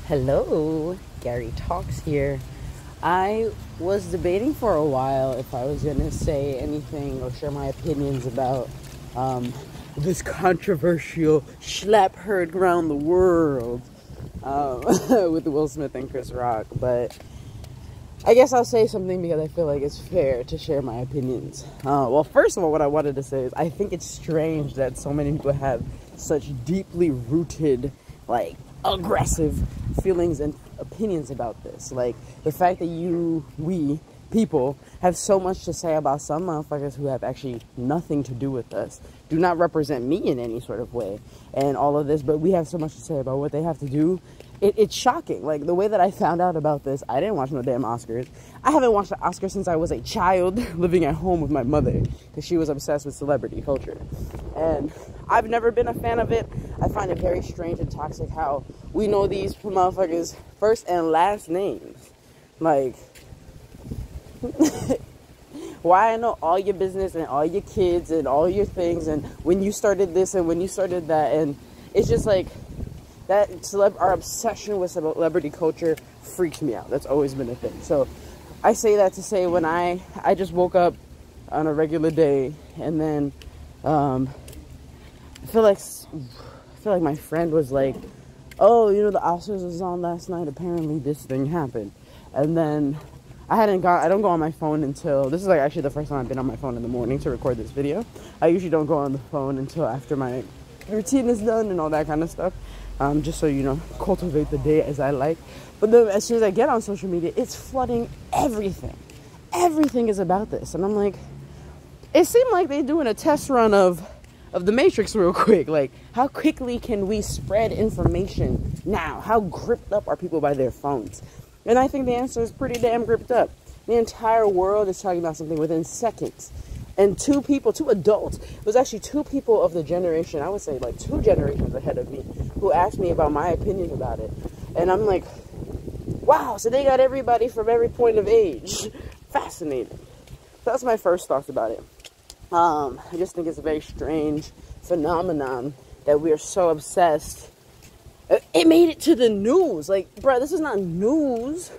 Hello, GariTalks here. I was debating for a while if I was going to say anything or share my opinions about this controversial schlap heard around the world with Will Smith and Chris Rock, but I guess I'll say something because I feel like it's fair to share my opinions. Well, first of all, what I wanted to say is I think it's strange that so many people have such deeply rooted, aggressive feelings and opinions about this. Like, the fact that we people have so much to say about some motherfuckers who have actually nothing to do with us, do not represent me in any sort of way, and all of this, but we have so much to say about what they have to do. It's shocking. Like, the way that I found out about this, I didn't watch no damn Oscars. I haven't watched the Oscars since I was a child living at home with my mother, because she was obsessed with celebrity culture. And I've never been a fan of it. I find it very strange and toxic how we know these motherfuckers' first and last names. Like, why I know all your business and all your kids and all your things and when you started this and when you started that, and it's just like that. Our obsession with celebrity culture freaks me out. That's always been a thing. So I say that to say, when I just woke up on a regular day, and then I feel like my friend was like, oh, you know, the Oscars was on last night, apparently this thing happened. And then I don't go on my phone until, this is like actually the first time I've been on my phone in the morning to record this video. I usually don't go on the phone until after my routine is done and all that kind of stuff. Just so, you know, cultivate the day as I like. But then as soon as I get on social media, it's flooding everything. Everything is about this. And I'm like, it seemed like they're doing a test run of the Matrix real quick. Like, how quickly can we spread information now? How gripped up are people by their phones? And I think the answer is pretty damn gripped up. The entire world is talking about something within seconds. And two adults, it was actually two people of the generation, I would say like 2 generations ahead of me, who asked me about my opinion about it. And I'm like, wow, so they got everybody from every point of age. Fascinating. That's my first thoughts about it. I just think it's a very strange phenomenon that we are so obsessed. It made it to the news. Like, bro, this is not news.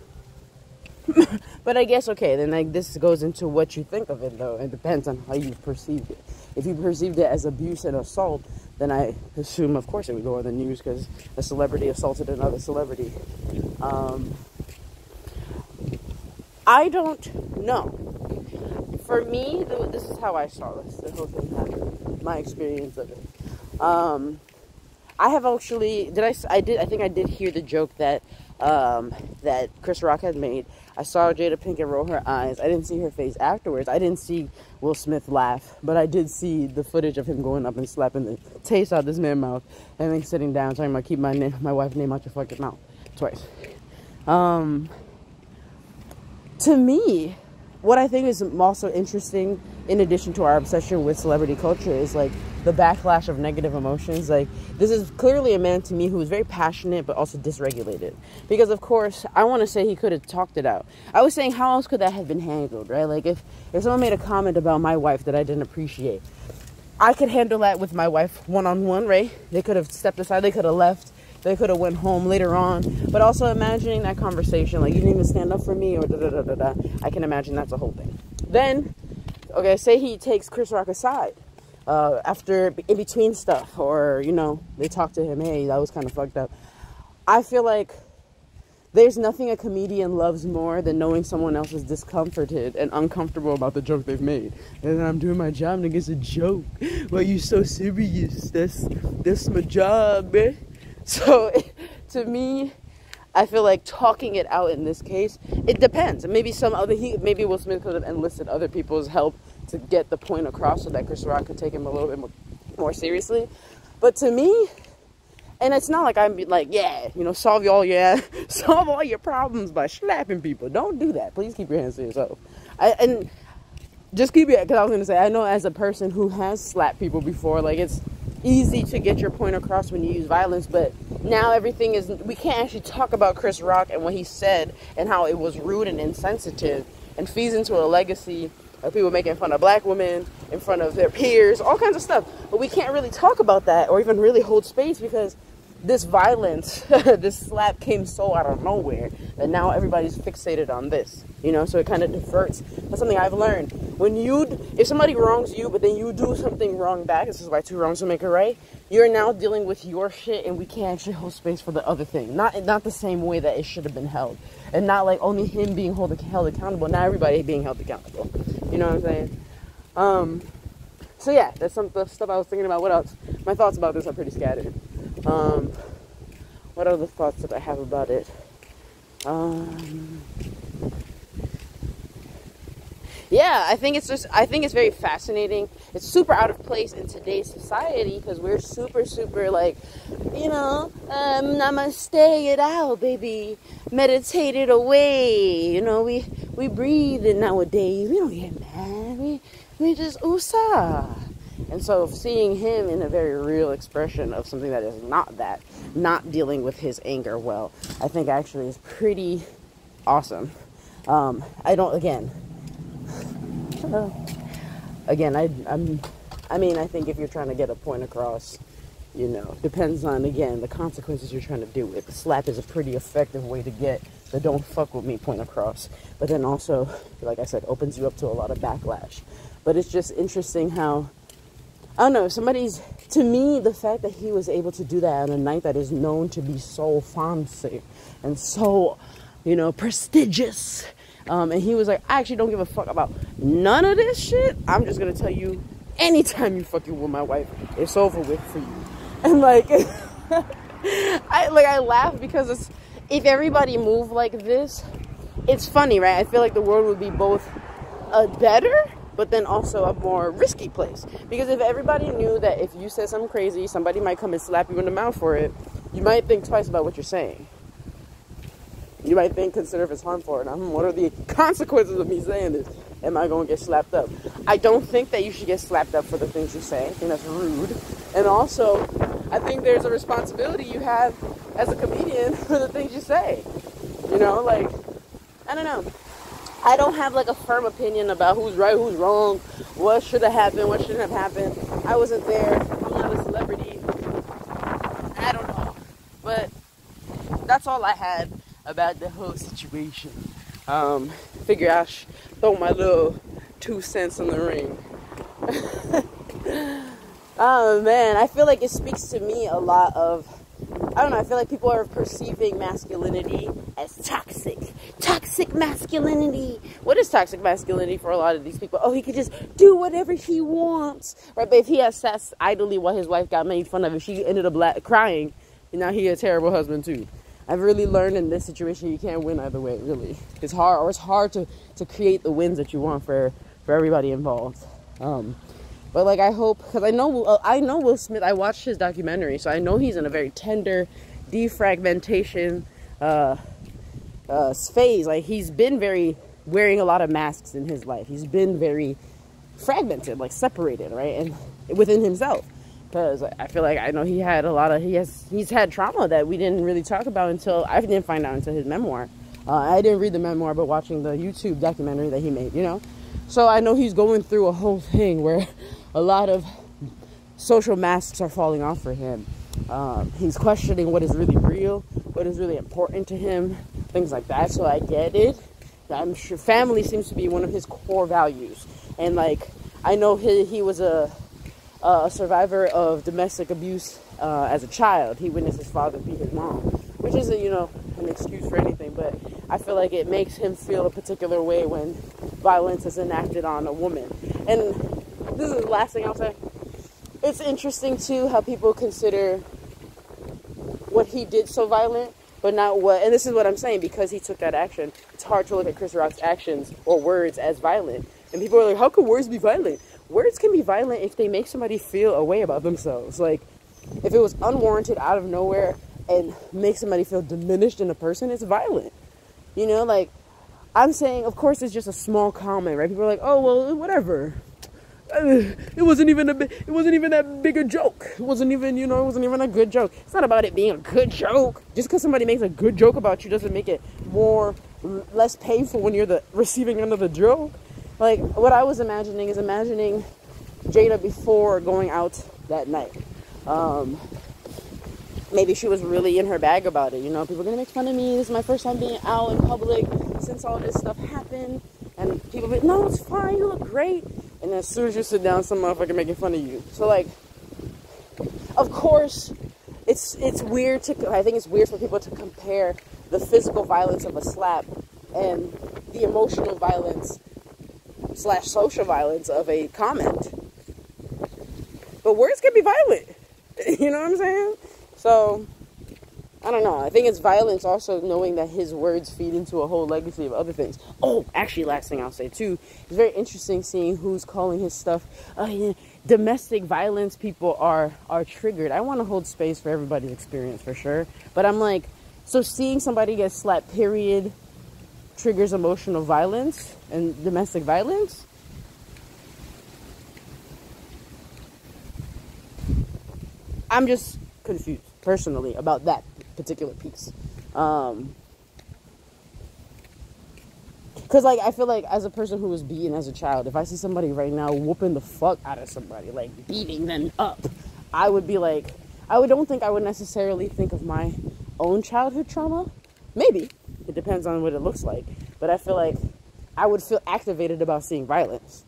But I guess, okay, then this goes into what you think of it, though. It depends on how you perceived it. If you perceived it as abuse and assault, then I assume, of course, it would go on the news because a celebrity assaulted another celebrity. I don't know. For me, this is how I saw this. The whole thing happened. My experience of it. I have actually, I think I did hear the joke that that Chris Rock had made. I saw Jada Pinkett roll her eyes. I didn't see her face afterwards. I didn't see Will Smith laugh, but I did see the footage of him going up and slapping the taste out of this man's mouth and then sitting down talking about, keep my wife's name out your fucking mouth twice. To me, what I think is also interesting, in addition to our obsession with celebrity culture, is like the backlash of negative emotions. Like, this is clearly a man to me who is very passionate but also dysregulated, because of course I want to say he could have talked it out. I was saying, how else could that have been handled, right? Like, if someone made a comment about my wife that I didn't appreciate, I could handle that with my wife one-on-one, right? They could have stepped aside, they could have left, they could have went home later on. But also imagining that conversation, like, you didn't even stand up for me, or da-da-da-da-da. I can imagine that's a whole thing. Then, okay, say he takes Chris Rock aside after, in between stuff, or, you know, they talk to him, hey, that was kind of fucked up. I feel like there's nothing a comedian loves more than knowing someone else is discomforted and uncomfortable about the joke they've made. And I'm doing my job and it's a joke. Why you so serious? That's my job, man. So, to me, I feel like talking it out in this case, it depends. Maybe maybe Will Smith could have enlisted other people's help to get the point across so that Chris Rock could take him a little bit more seriously. But to me, and it's not like I'm like, yeah, you know, solve all your problems by slapping people. Don't do that. Please keep your hands to yourself. And just keep it, because I was going to say, I know as a person who has slapped people before, like, it's easy to get your point across when you use violence, but now we can't actually talk about Chris Rock and what he said and how it was rude and insensitive and feeds into a legacy of people making fun of black women in front of their peers, all kinds of stuff. But we can't really talk about that or even really hold space because this violence, this slap came so out of nowhere that now everybody's fixated on this, you know, so it kind of diverts. That's something I've learned. If somebody wrongs you, but then you do something wrong back, this is why 2 wrongs will make it right, you're now dealing with your shit, and we can't actually hold space for the other thing. Not the same way that it should have been held. And not like only him being held accountable, not everybody being held accountable. You know what I'm saying? So yeah, that's some of the stuff I was thinking about. What else? My thoughts about this are pretty scattered. What other thoughts that I have about it? Yeah, I think it's very fascinating. It's super out of place in today's society because we're super like, you know, namaste it out, baby. Meditate it away. You know, we breathe it nowadays. We don't get mad. We just USA. And so seeing him in a very real expression of something that is not dealing with his anger well, I think actually is pretty awesome. I think if you're trying to get a point across, you know, depends on, again, the consequences you're trying to do with. The slap is a pretty effective way to get the don't fuck with me point across. But then also, like I said, opens you up to a lot of backlash. But it's just interesting how, I don't know, to me, the fact that he was able to do that on a night that is known to be so fancy and so, you know, prestigious. And he was like, I actually don't give a fuck about none of this shit. I'm just going to tell you, anytime you fucking with my wife, it's over with for you. And like, I laugh because if everybody moved like this, it's funny, right? I feel like the world would be both a better, but then also a more risky place. Because if everybody knew that if you said something crazy, somebody might come and slap you in the mouth for it, you might think twice about what you're saying. You might consider if it's harmful or not. What are the consequences of me saying this? Am I going to get slapped up? I don't think that you should get slapped up for the things you say. I think that's rude. And also, I think there's a responsibility you have as a comedian for the things you say. You know, like, I don't know. I don't have like a firm opinion about who's right, who's wrong, what should have happened, what shouldn't have happened. I wasn't there. I'm not a celebrity. I don't know. But that's all I had about the whole situation. Figure I should throw my little 2 cents in the ring. Oh man, I feel like it speaks to me a lot of, I don't know, I feel like people are perceiving masculinity as toxic masculinity. What is toxic masculinity for a lot of these people? Oh, he could just do whatever he wants, right? But if he has sat idly while his wife got made fun of, if she ended up crying, and now he's a terrible husband too. I've really learned in this situation you can't win either way, really. It's hard to create the wins that you want for everybody involved. But like I hope, because I know Will Smith, I watched his documentary, so I know he's in a very tender defragmentation phase. Like he's been wearing a lot of masks in his life. He's been very fragmented, like separated, right? And within himself. Because I feel like I know he's had trauma that we didn't really talk about until, I didn't find out until his memoir. I didn't read the memoir, but watching the YouTube documentary that he made, you know? So I know he's going through a whole thing where a lot of social masks are falling off for him. He's questioning what is really real, what is really important to him, things like that. So I get it. I'm sure family seems to be one of his core values. And like, I know he was a survivor of domestic abuse as a child. He witnessed his father beat his mom, which isn't, you know, an excuse for anything, but I feel like it makes him feel a particular way when violence is enacted on a woman. And this is the last thing I'll say. It's interesting too how people consider what he did so violent, but not what, and this is what I'm saying, because he took that action, it's hard to look at Chris Rock's actions or words as violent. And people are like, how could words be violent? Words can be violent if they make somebody feel a way about themselves. Like, if it was unwarranted out of nowhere and make somebody feel diminished in a person, it's violent. You know, like, I'm saying, of course, it's just a small comment, right? People are like, oh, well, whatever. It wasn't even that big a joke. It wasn't even a good joke. It's not about it being a good joke. Just because somebody makes a good joke about you doesn't make it less painful when you're the receiving end of the joke. Like, what I was imagining is Jada before going out that night. maybe she was really in her bag about it. You know, people are gonna make fun of me. This is my first time being out in public since all this stuff happened. And people be, no, it's fine, you look great. And then as soon as you sit down, some motherfucker making fun of you. So, like, of course, it's weird to, I think it's weird for people to compare the physical violence of a slap and the emotional violence / social violence of a comment. But words can be violent. You know what I'm saying? So, I don't know. I think it's violence also knowing that his words feed into a whole legacy of other things. Oh, actually, last thing I'll say too, it's very interesting seeing who's calling his stuff, yeah, domestic violence people are triggered. I want to hold space for everybody's experience for sure. But I'm like, so seeing somebody get slapped, period, triggers emotional violence and domestic violence? I'm just confused, personally, about that particular piece. Because, like, I feel like as a person who was beaten as a child, if I see somebody right now whooping the fuck out of somebody, like, beating them up, I would be like, don't think I would necessarily think of my own childhood trauma. Maybe. It depends on what it looks like. But I feel like I would feel activated about seeing violence.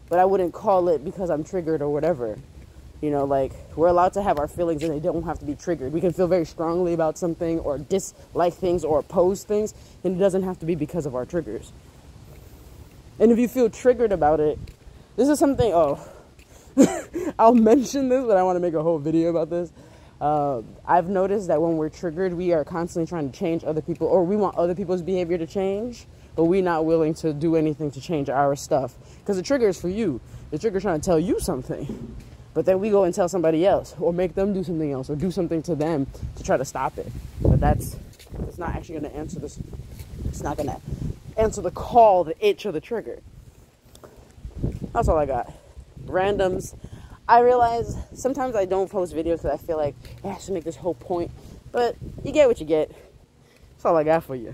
But I wouldn't call it because I'm triggered or whatever. You know, like, we're allowed to have our feelings and they don't have to be triggered. We can feel very strongly about something or dislike things or oppose things, and it doesn't have to be because of our triggers. And if you feel triggered about it, this is something, I'll mention this, but I want to make a whole video about this. I've noticed that when we're triggered, we are constantly trying to change other people, or we want other people's behavior to change, but we're not willing to do anything to change our stuff. Because the trigger is for you. The trigger is trying to tell you something. But then we go and tell somebody else, or make them do something else, or do something to them to try to stop it. But it's not actually going to answer this. It's not going to answer the call, the itch, or the trigger. That's all I got. Randoms. I realize sometimes I don't post videos because I feel like I have to make this whole point. But you get what you get. That's all I got for you.